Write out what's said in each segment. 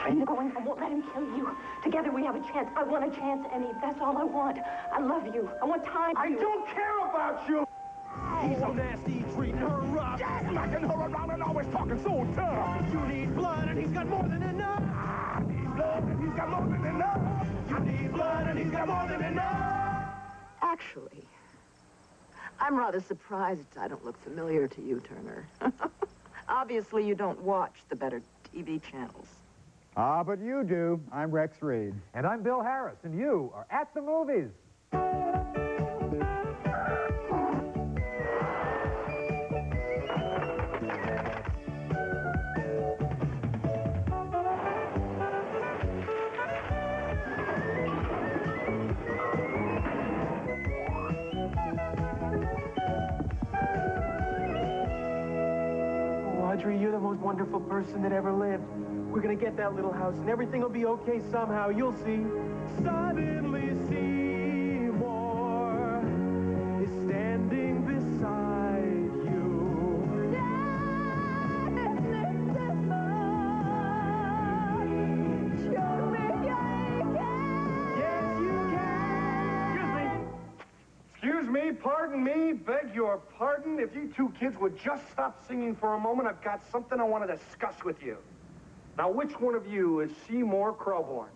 afraid of going. I won't let him kill you. Together we have a chance. I want a chance, Eddie. That's all I want. I love you. I want time. I don't care about you. He's so nasty, treating her rough. Yeah, smacking her around and always talking so tough. You need blood and he's got more than enough. I need blood and he's got more than enough. You need blood and he's got more than enough. Actually, I'm rather surprised I don't look familiar to you, Turner. Obviously, you don't watch the better TV channels. Ah, but you do. I'm Rex Reed. And I'm Bill Harris, and you are at the movies. Audrey, you're the most wonderful person that ever lived. We're gonna get that little house and everything will be okay somehow. You'll see. Suddenly Seymour is standing beside you. Yes, you can. Excuse me, pardon me, beg your pardon. If you two kids would just stop singing for a moment, I've got something I want to discuss with you. Now, which one of you is Seymour Krelborn?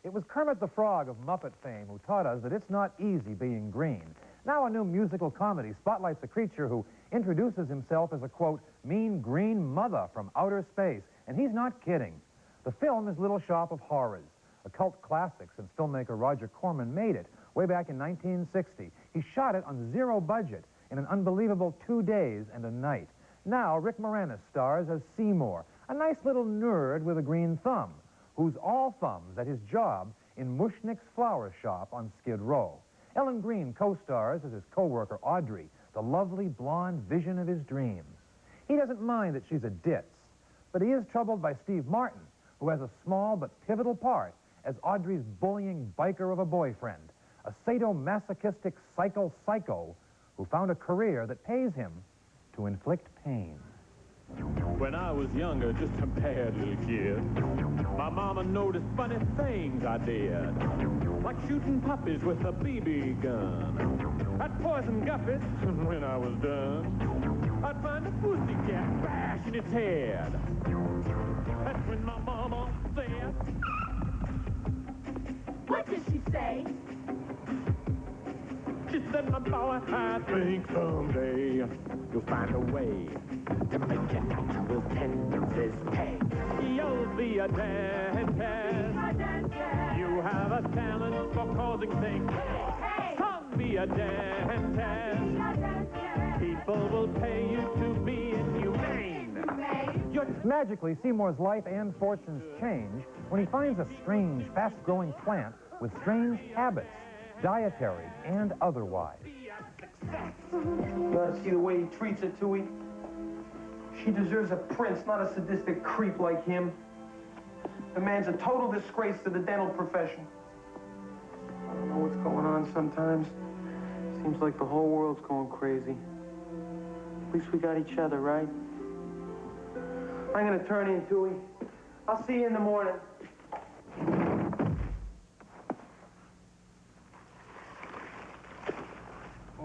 It was Kermit the Frog of Muppet fame who taught us that it's not easy being green. Now a new musical comedy spotlights a creature who introduces himself as a, quote, mean green mother from outer space. And he's not kidding. The film is Little Shop of Horrors, a cult classic since filmmaker Roger Corman made it way back in 1960. He shot it on zero budget in an unbelievable 2 days and a night. Now Rick Moranis stars as Seymour, a nice little nerd with a green thumb, who's all thumbs at his job in Mushnick's flower shop on Skid Row. Ellen Greene co-stars as his co-worker Audrey, the lovely blonde vision of his dreams. He doesn't mind that she's a ditz, but he is troubled by Steve Martin, who has a small but pivotal part as Audrey's bullying biker of a boyfriend, a sadomasochistic psycho who found a career that pays him to inflict pain. When I was younger, just a bad little kid, my mama noticed funny things I did, like shooting puppies with a BB gun. I'd poison guppies when I was done. I'd find a pussycat bashing its head. That's when my mama said, What did she say? she said, my boy, I think someday you'll find a way to make your natural tendencies pay. You'll be a dentist. You have a talent for causing things. Some be a dentist. People will pay you to be inhumane. Magically, Seymour's life and fortunes change when he finds a strange, fast-growing plant with strange habits, dietary and otherwise. You ought to see the way he treats her, Tooey. She deserves a prince, not a sadistic creep like him. The man's a total disgrace to the dental profession. I don't know what's going on sometimes. Seems like the whole world's going crazy. At least we got each other, right? I'm gonna turn in, Tooey. I'll see you in the morning.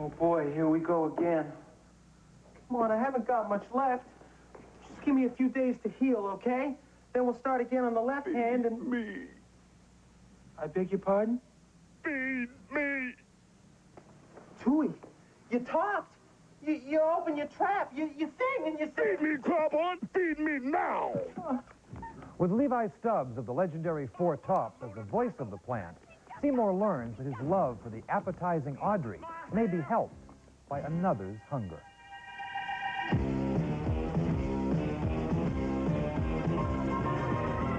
Oh, boy, here we go again. Come on, I haven't got much left. Just give me a few days to heal, okay? Then we'll start again on the left hand and... Me. I beg your pardon? Feed me. Tooey, you talked. You opened your trap. You sing and you sing. Feed me, Krelborn. Feed me now. With Levi Stubbs of the legendary Four Tops as the voice of the plant, Seymour learns that his love for the appetizing Audrey may be helped by another's hunger.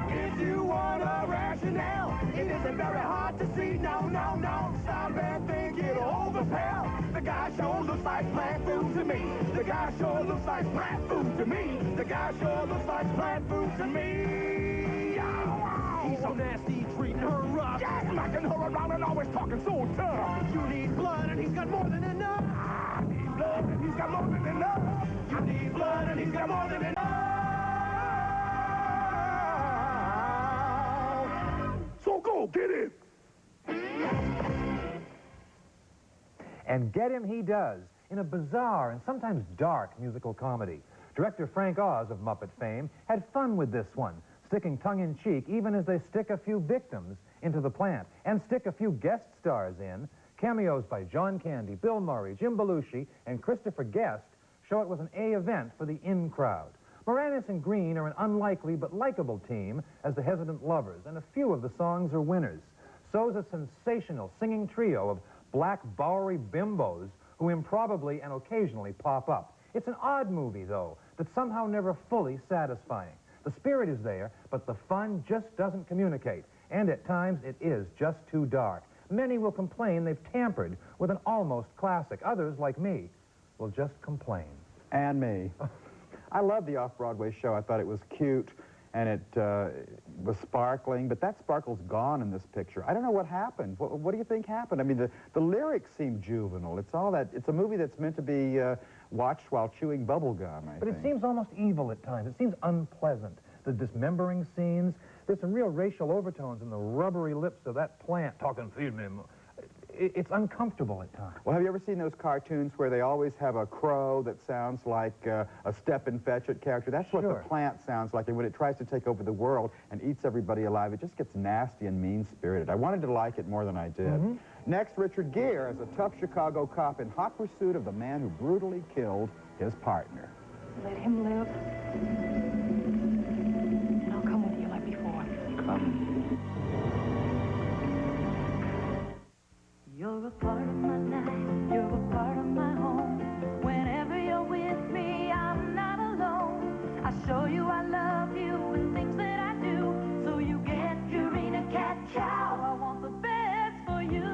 If you want a rationale, it isn't very hard to see. No, no, no. Stop and think it'll overpower. The guy sure looks like plant food to me. The guy sure looks like plant food to me. The guy sure looks like plant food to me. He's so nasty, treating her rough. Yeah, smacking her around and always talking so tough. You need blood and he's got more than enough. I need blood and he's got more than enough. You need blood and he's got more than enough. go, get in. And get him he does, in a bizarre and sometimes dark musical comedy. Director Frank Oz of Muppet fame had fun with this one, sticking tongue-in-cheek even as they stick a few victims into the plant and stick a few guest stars in. Cameos by John Candy, Bill Murray, Jim Belushi, and Christopher Guest show it was an A event for the in crowd. Moranis and Green are an unlikely but likable team as the hesitant lovers, and a few of the songs are winners. So's a sensational singing trio of black Bowery bimbos who improbably and occasionally pop up. It's an odd movie, though, that's somehow never fully satisfying. The spirit is there, but the fun just doesn't communicate, and at times it is just too dark. Many will complain they've tampered with an almost classic. Others, like me, will just complain. And me. I love the off-Broadway show. I thought it was cute, and it was sparkling, but that sparkle's gone in this picture. I don't know what happened. What do you think happened? I mean, the lyrics seem juvenile. It's all that. It's a movie that's meant to be watched while chewing bubble gum, I think. But it seems almost evil at times. It seems unpleasant. The dismembering scenes. There's some real racial overtones in the rubbery lips of that plant talking, feed me. It's uncomfortable at times. Well, have you ever seen those cartoons where they always have a crow that sounds like a Step-and-Fetch-It character? That's what the plant sounds like, and when it tries to take over the world and eats everybody alive, it just gets nasty and mean-spirited. I wanted to like it more than I did. Next, Richard Gere as a tough Chicago cop in hot pursuit of the man who brutally killed his partner. Let him live. And I'll come with you like before. Come. You're a part of my life, you're a part of my home. Whenever you're with me, I'm not alone. I show you I love you and things that I do. So you get Purina Cat Chow. I want the best for you.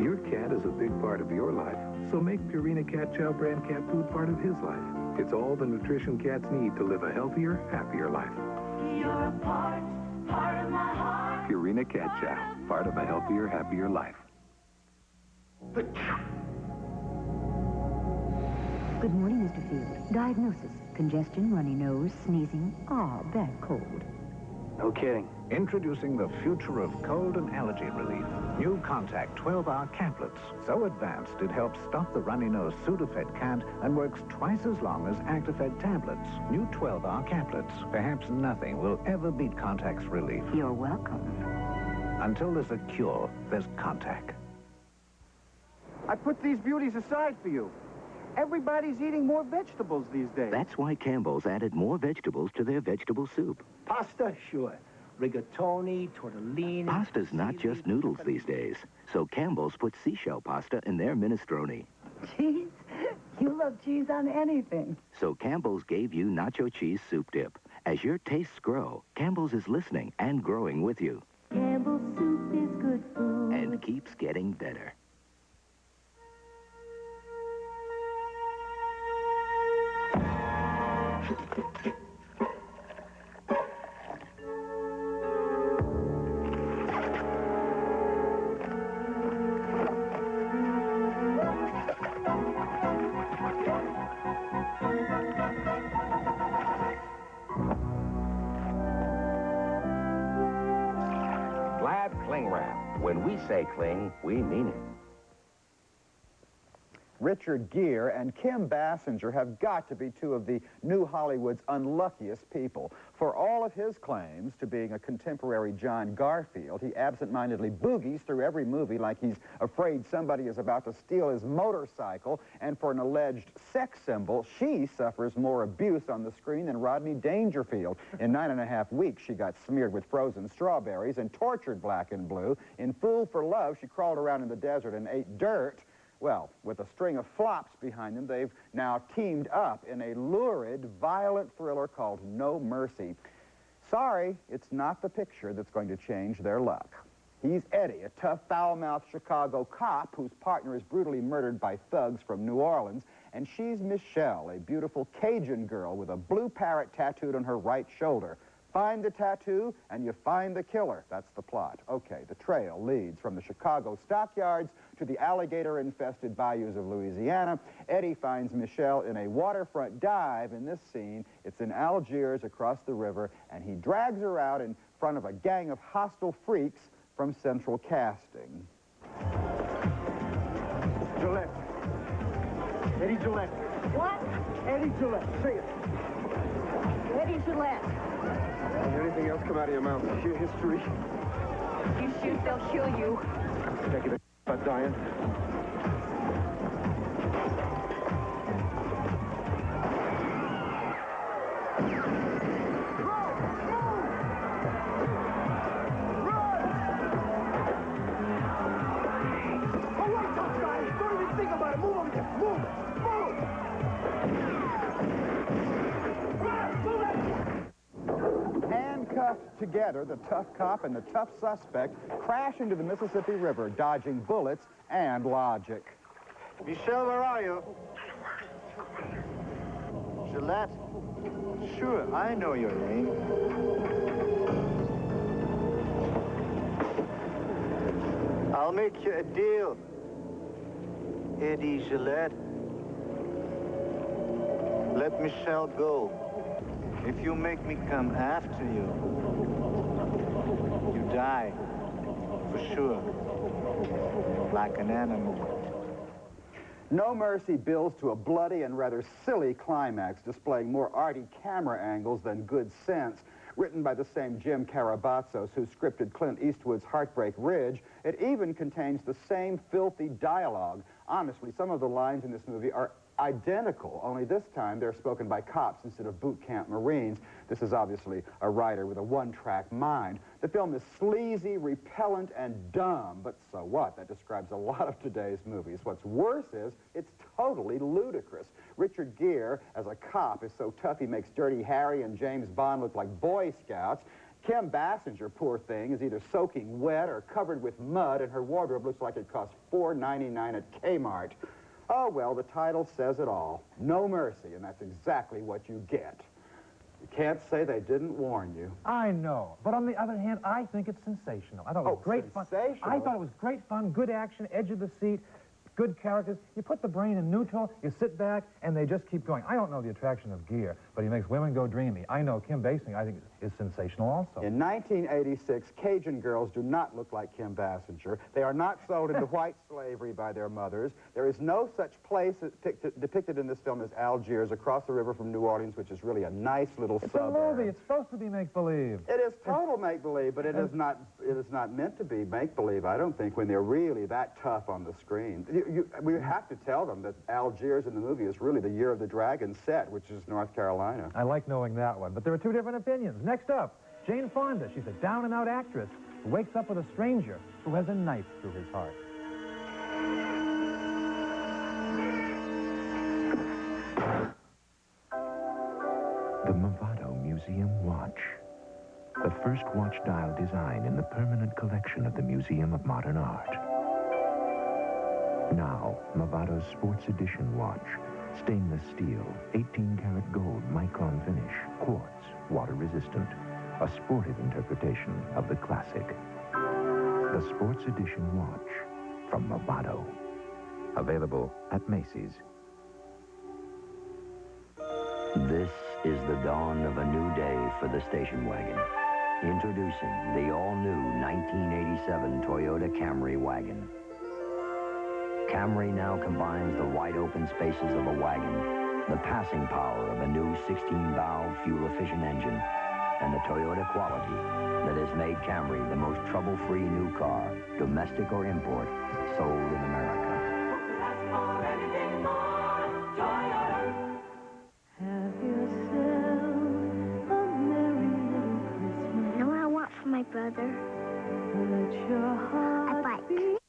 Your cat is a big part of your life, so make Purina Cat Chow brand cat food part of his life. It's all the nutrition cats need to live a healthier, happier life. You're a part of my heart. Purina Cat Chow, part of a healthier, happier life. Good morning, Mr. Field. Diagnosis: congestion, runny nose, sneezing, bad cold. No kidding. Introducing the future of cold and allergy relief. New Contact 12-hour caplets. So advanced it helps stop the runny nose Sudafed can't and works twice as long as Actifed tablets. New 12-hour caplets. Perhaps nothing will ever beat Contact's relief. You're welcome. Until there's a cure, there's Contact. I put these beauties aside for you. Everybody's eating more vegetables these days. That's why Campbell's added more vegetables to their vegetable soup. Pasta, sure. Rigatoni, tortellini. Pasta's not just noodles these days, so Campbell's put seashell pasta in their minestrone. Cheese? You love cheese on anything. So Campbell's gave you nacho cheese soup dip. As your tastes grow, Campbell's is listening and growing with you. Campbell's soup is good food. And keeps getting better. Glad Cling Wrap. When we say cling, we mean it. Richard Gere and Kim Basinger have got to be two of the new Hollywood's unluckiest people. For all of his claims to being a contemporary John Garfield, he absent-mindedly boogies through every movie like he's afraid somebody is about to steal his motorcycle, and for an alleged sex symbol, she suffers more abuse on the screen than Rodney Dangerfield. In 9.5 weeks, she got smeared with frozen strawberries and tortured black and blue. In Fool for Love, she crawled around in the desert and ate dirt. Well, with a string of flops behind them, they've now teamed up in a lurid, violent thriller called No Mercy. Sorry, it's not the picture that's going to change their luck. He's Eddie, a tough, foul-mouthed Chicago cop whose partner is brutally murdered by thugs from New Orleans. And she's Michelle, a beautiful Cajun girl with a blue parrot tattooed on her right shoulder. Find the tattoo, and you find the killer. That's the plot. Okay, the trail leads from the Chicago stockyards to the alligator-infested bayous of Louisiana. Eddie finds Michelle in a waterfront dive. In this scene, it's in Algiers across the river, and he drags her out in front of a gang of hostile freaks from Central Casting. Gillette. Eddie Gillette. What? Eddie Gillette. Say it. Eddie Gillette. Anything else come out of your mouth? Sheer history. You shoot, they'll kill you. Jackie, the about dying. Handcuffed together, the tough cop and the tough suspect crash into the Mississippi River, dodging bullets and logic. Michelle, where are you? Gillette? Sure, I know your name. I'll make you a deal, Eddie Gillette. Let Michelle go. If you make me come after you, you die, for sure, like an animal. No Mercy builds to a bloody and rather silly climax, displaying more arty camera angles than good sense. Written by the same Jim Karabatsos, who scripted Clint Eastwood's Heartbreak Ridge, it even contains the same filthy dialogue. Honestly, some of the lines in this movie are identical, only this time they're spoken by cops instead of boot camp Marines. This is obviously a writer with a one-track mind. The film is sleazy, repellent, and dumb, but so what? That describes a lot of today's movies. What's worse is, it's totally ludicrous. Richard Gere, as a cop, is so tough he makes Dirty Harry and James Bond look like Boy Scouts. Kim Basinger, poor thing, is either soaking wet or covered with mud, and her wardrobe looks like it cost $4.99 at Kmart. Oh, well, the title says it all. No Mercy, and that's exactly what you get. You can't say they didn't warn you. I know, but on the other hand, I think it's sensational. I thought it was great fun. I thought it was great fun, good action, edge of the seat, good characters. You put the brain in neutral, you sit back, and they just keep going. I don't know the attraction of Gere, but he makes women go dreamy. I know Kim Basinger, I think, is sensational also. In 1986, Cajun girls do not look like Kim Basinger. They are not sold into white slavery by their mothers. There is no such place depicted in this film as Algiers, across the river from New Orleans, which is really a nice little suburb. It's a movie. It's supposed to be make-believe. It is total make-believe, but it is not meant to be make-believe, I don't think, when they're really that tough on the screen. We have to tell them that Algiers in the movie is really the Year of the Dragon set, which is North Carolina. I like knowing that one, but there are two different opinions. Next up, Jane Fonda. She's a down-and-out actress who wakes up with a stranger who has a knife through his heart. The Movado Museum Watch. The first watch dial design in the permanent collection of the Museum of Modern Art. Now, Movado's Sports Edition watch. Stainless steel, 18-karat gold micron finish, quartz, water resistant. A sportive interpretation of the classic. The Sports Edition watch from Movado. Available at Macy's. This is the dawn of a new day for the station wagon. Introducing the all-new 1987 Toyota Camry wagon. Camry now combines the wide-open spaces of a wagon, the passing power of a new 16-valve fuel-efficient engine, and the Toyota quality that has made Camry the most trouble-free new car, domestic or import, sold in America. Have yourself a merry little Christmas. You know what I want for my brother? Let your heart a bike. be